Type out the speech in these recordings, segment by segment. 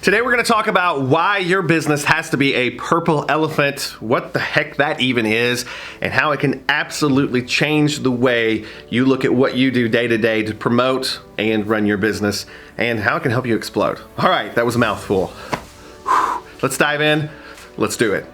Today we're going to talk about why your business has to be a purple elephant, what the heck that even is, and how it can absolutely change the way you look at what you do day to day to promote and run your business, and how it can help you explode. All right, that was a mouthful. Whew. Let's dive in. Let's do it.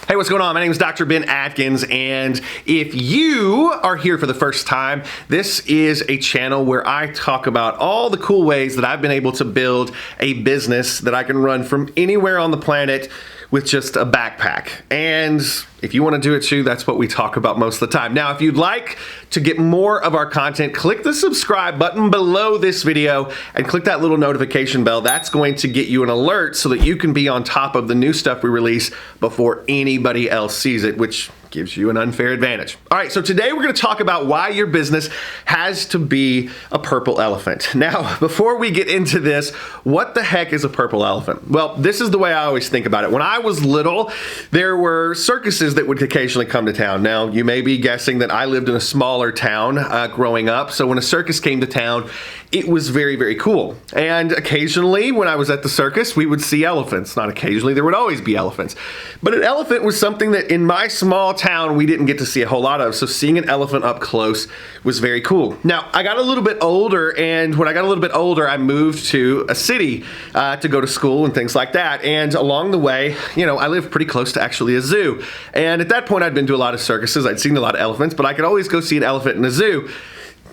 Hey, what's going on? My name is Dr. Ben Atkins, and if you are here for the first time, this is a channel where I talk about all the cool ways that I've been able to build a business that I can run from anywhere on the planet with just a backpack. And if you want to do it too, that's what we talk about most of the time. Now, if you'd like to get more of our content, click the subscribe button below this video and click that little notification bell. That's going to get you an alert so that you can be on top of the new stuff we release before anybody else sees it, which gives you an unfair advantage. All right, so today we're going to talk about why your business has to be a purple elephant. Now, before we get into this, what the heck is a purple elephant? Well, this is the way I always think about it. When I was little, there were circuses that would occasionally come to town. Now, you may be guessing that I lived in a smaller town growing up, so when a circus came to town, it was very, very cool. And occasionally, when I was at the circus, we would see elephants. Not occasionally, there would always be elephants. But an elephant was something that in my small town, we didn't get to see a whole lot of. So seeing an elephant up close was very cool. Now, I got a little bit older, and when I got a little bit older, I moved to a city to go to school and things like that. And along the way, you know, I lived pretty close to actually a zoo. And at that point, I'd been to a lot of circuses. I'd seen a lot of elephants, but I could always go see an elephant in a zoo.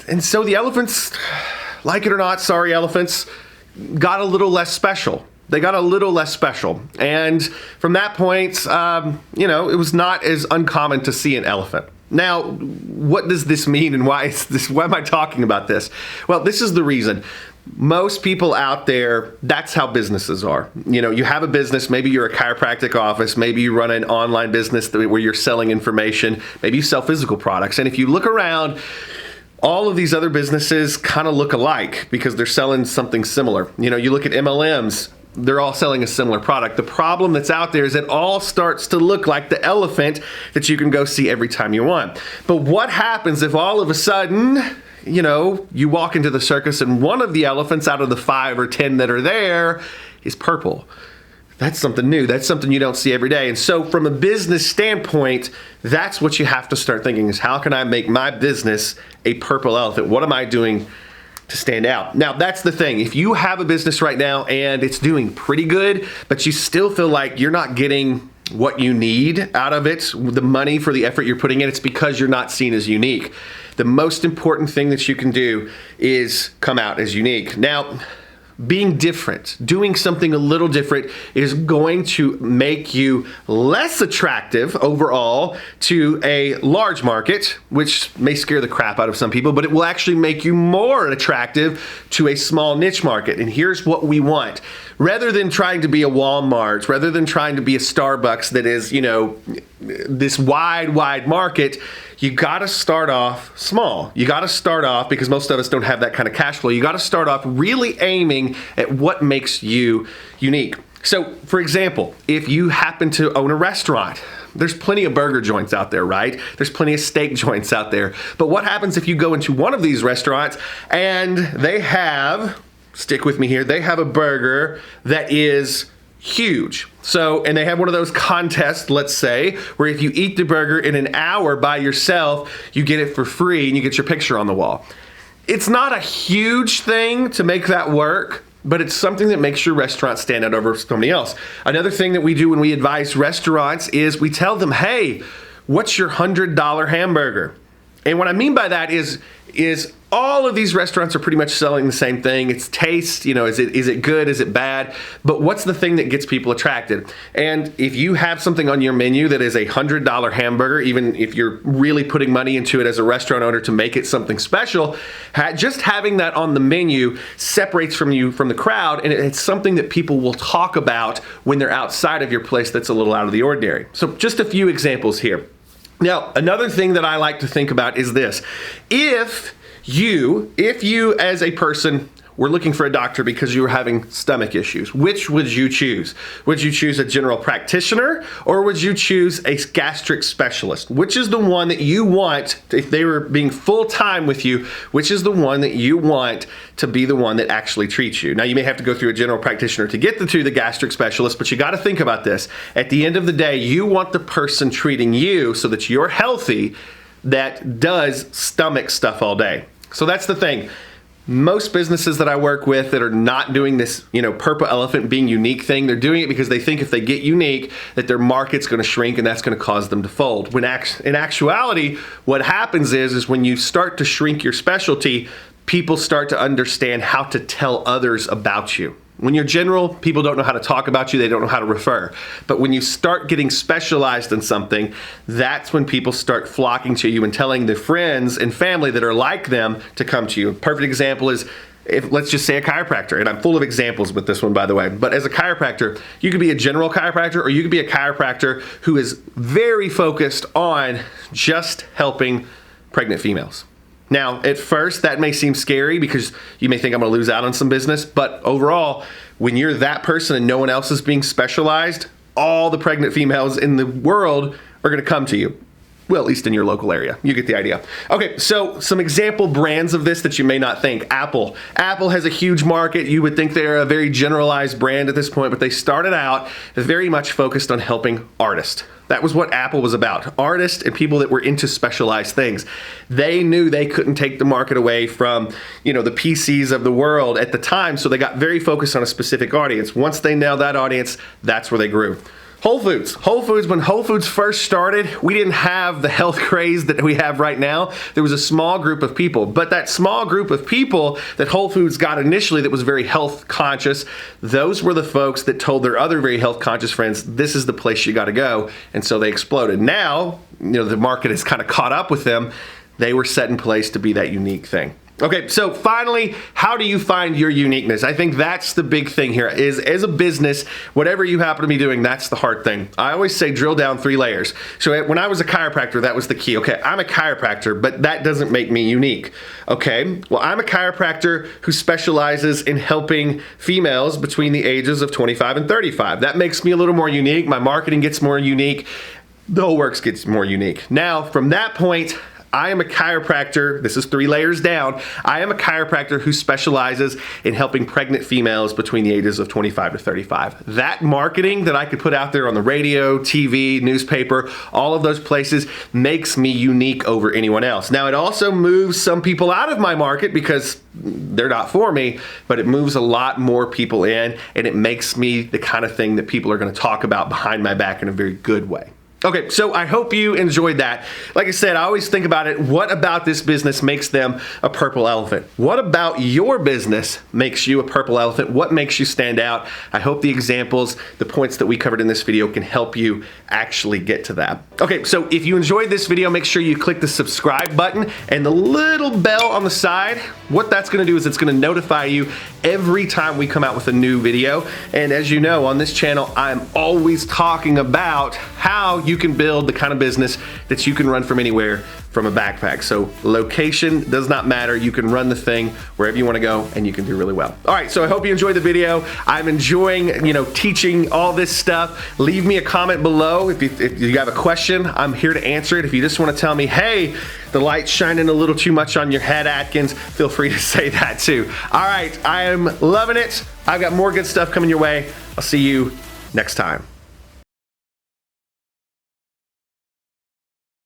And so the elephants, like it or not, sorry elephants, got a little less special. They got a little less special. And from that point, you know, it was not as uncommon to see an elephant. Now, what does this mean and why am I talking about this? Well, this is the reason. Most people out there, that's how businesses are. You know, you have a business, maybe you're a chiropractic office, maybe you run an online business where you're selling information, maybe you sell physical products. And if you look around, all of these other businesses kind of look alike because they're selling something similar. You know, you look at MLMs, they're all selling a similar product. The problem that's out there is it all starts to look like the elephant that you can go see every time you want. But what happens if all of a sudden, you know, you walk into the circus and one of the elephants out of the 5 or 10 that are there is purple? That's something new. That's something you don't see every day. And so from a business standpoint, that's what you have to start thinking is how can I make my business a purple elephant? What am I doing to stand out? Now, that's the thing. If you have a business right now and it's doing pretty good, but you still feel like you're not getting what you need out of it, the money for the effort you're putting in, it's because you're not seen as unique. The most important thing that you can do is come out as unique. Now, being different, doing something a little different is going to make you less attractive overall to a large market, which may scare the crap out of some people, but it will actually make you more attractive to a small niche market. And here's what we want. Rather than trying to be a Walmart, rather than trying to be a Starbucks that is, you know, this wide market, you got to start off small. You got to start off, because most of us don't have that kind of cash flow, you got to start off really aiming at what makes you unique. So, for example, if you happen to own a restaurant, there's plenty of burger joints out there, right? There's plenty of steak joints out there. But what happens if you go into one of these restaurants and they have, stick with me here, they have a burger that is huge. So, and they have one of those contests, let's say, where if you eat the burger in an hour by yourself, you get it for free and you get your picture on the wall. It's not a huge thing to make that work, but it's something that makes your restaurant stand out over somebody else. Another thing that we do when we advise restaurants is we tell them, hey, what's your $100 hamburger? And what I mean by that is all of these restaurants are pretty much selling the same thing. It's taste, you know, is it good, is it bad? But what's the thing that gets people attracted? And if you have something on your menu that is a $100 hamburger, even if you're really putting money into it as a restaurant owner to make it something special, just having that on the menu separates from you from the crowd, and it's something that people will talk about when they're outside of your place that's a little out of the ordinary. So just a few examples here. Now, another thing that I like to think about is this. If you as a person were looking for a doctor because you were having stomach issues, which would you choose? Would you choose a general practitioner, or would you choose a gastric specialist? Which is the one that you want, if they were being full-time with you, which is the one that you want to be the one that actually treats you? Now, you may have to go through a general practitioner to get to the gastric specialist, but you got to think about this. At the end of the day, you want the person treating you so that you're healthy that does stomach stuff all day. So that's the thing. Most businesses that I work with that are not doing this, purple elephant being unique thing, they're doing it because they think if they get unique, that their market's going to shrink and that's going to cause them to fold. When in actuality, what happens is when you start to shrink your specialty, people start to understand how to tell others about you. When you're general, people don't know how to talk about you, they don't know how to refer. But when you start getting specialized in something, that's when people start flocking to you and telling their friends and family that are like them to come to you. A perfect example is, let's just say a chiropractor, and I'm full of examples with this one, by the way, but as a chiropractor, you could be a general chiropractor, or you could be a chiropractor who is very focused on just helping pregnant females. Now, at first, that may seem scary because you may think I'm going to lose out on some business, but overall, when you're that person and no one else is being specialized, all the pregnant females in the world are going to come to you. Well, at least in your local area. You get the idea. Okay, so some example brands of this that you may not think. Apple. Apple has a huge market. You would think they're a very generalized brand at this point, but they started out very much focused on helping artists. That was what Apple was about. Artists and people that were into specialized things. They knew they couldn't take the market away from, the PCs of the world at the time, so they got very focused on a specific audience. Once they nailed that audience, that's where they grew. Whole Foods. When Whole Foods first started, we didn't have the health craze that we have right now. There was a small group of people, but that small group of people that Whole Foods got initially that was very health conscious, those were the folks that told their other very health conscious friends, this is the place you got to go. And so they exploded. Now, the market has kind of caught up with them. They were set in place to be that unique thing. Okay, so finally, how do you find your uniqueness? I think that's the big thing here is, as a business, whatever you happen to be doing, that's the hard thing. I always say drill down 3 layers. So when I was a chiropractor, that was the key. Okay, I'm a chiropractor, but that doesn't make me unique. Okay, well, I'm a chiropractor who specializes in helping females between the ages of 25 and 35. That makes me a little more unique. My marketing gets more unique. The whole works gets more unique. Now, from that point, I am a chiropractor, this is 3 layers down, I am a chiropractor who specializes in helping pregnant females between the ages of 25 to 35. That marketing that I could put out there on the radio, TV, newspaper, all of those places makes me unique over anyone else. Now, it also moves some people out of my market because they're not for me, but it moves a lot more people in, and it makes me the kind of thing that people are going to talk about behind my back in a very good way. Okay, so I hope you enjoyed that. Like I said, I always think about it, what about this business makes them a purple elephant? What about your business makes you a purple elephant? What makes you stand out? I hope the examples, the points that we covered in this video can help you actually get to that. Okay, so if you enjoyed this video, make sure you click the subscribe button and the little bell on the side. What that's gonna do is it's gonna notify you every time we come out with a new video. And as you know, on this channel, I'm always talking about how you can build the kind of business that you can run from anywhere from a backpack. So location does not matter. You can run the thing wherever you want to go and you can do really well. All right, so I hope you enjoyed the video. I'm enjoying, teaching all this stuff. Leave me a comment below if you have a question. I'm here to answer it. If you just want to tell me, hey, the light's shining a little too much on your head, Atkins, feel free to say that too. All right, I am loving it. I've got more good stuff coming your way. I'll see you next time.